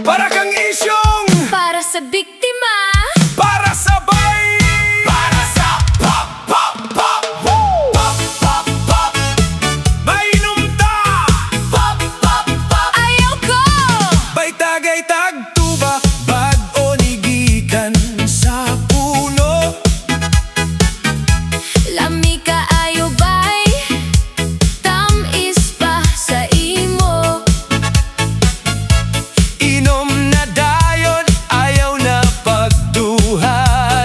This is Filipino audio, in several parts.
Para kang isyong, para sa biktima, para sa bay, para sa pop, pop, pop, woo! Pop, pop, pop, mainom ta, pop, pop, pop, ayaw ko. bay tagay tag tuba, bag o nigikan sa puno. Lami ka ayo bay, tamis pa sa imo. Inom na dayon, ayaw na pagduha-duha.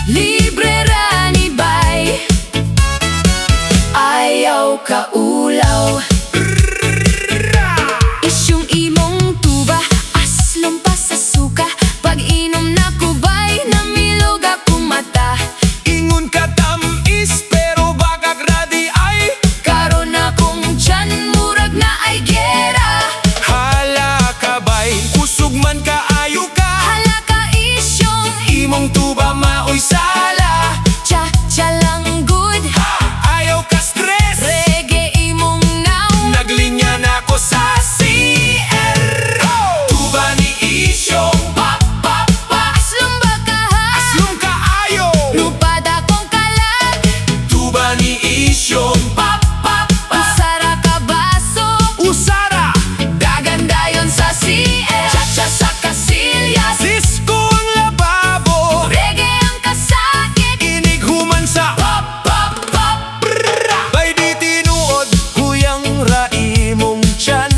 Libre ra ni bay, ayaw ka ulaw. Isyong imong tuba, aslom pa sa suka. Pag inom na kubay, namilog akong mata. Ingon ka tamis, pero bakak radi ay Karon akong tiyan, murag na ay gera. hala ka bay, kusog man ka ayo ka. Hala ka isyong, Imong tuba maoy sala, cha lang good. ayaw ka stress. Reggae imong now, Naglinya na ko sa CR. Tuba ni Isyong, pop pop pop. Aslom ba ka ha? aslom ka ayo. Lupad akong kalag, Tuba ni Isyong, pop pop pop. Usara ka baso, usara, dagan dayon sa CL. Cha sa kasilyas, Cisco ang lababo. reggae ang kasakit. Inig human sa Pop pop pop, bay di tinuod, huyang raimong tiyan.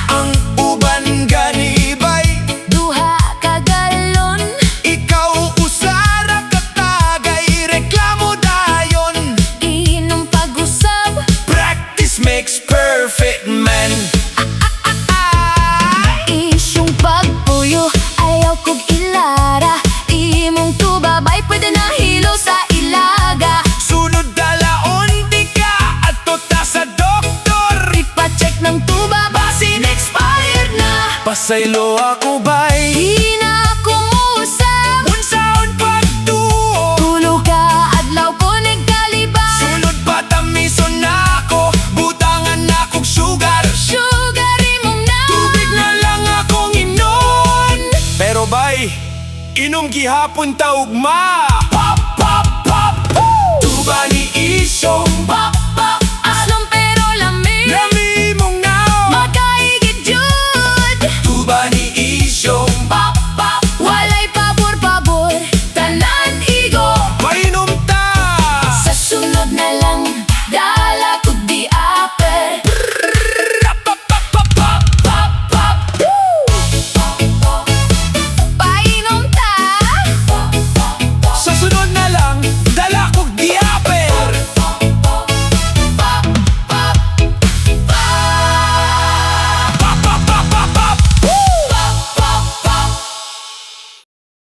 Ang uban ganibay, duha ka galon. ikaw usara katagay, reklamo dayon. Inom pag-usab, Practice makes perfect man. isyong pagpuyo, ayaw kog ilara. Imong tubabay, pwede na hilo sa ilaga. Sunod dalaon di ka ato ta sa doktor. Ipacheck ng tuba, basin expired na. Pasaylo ako bay, Di na ako musab, unsaon pagtuo. tulo ka adlaw ko nagkalibay. Sunod pa tamison na ako, butangan na kog sugar. Sugar imong na, Tubig na lang akong inon. Pero bay, inom gihapon taugma. Pop, pop, pop, woo! Tuba ni Isyong, pop,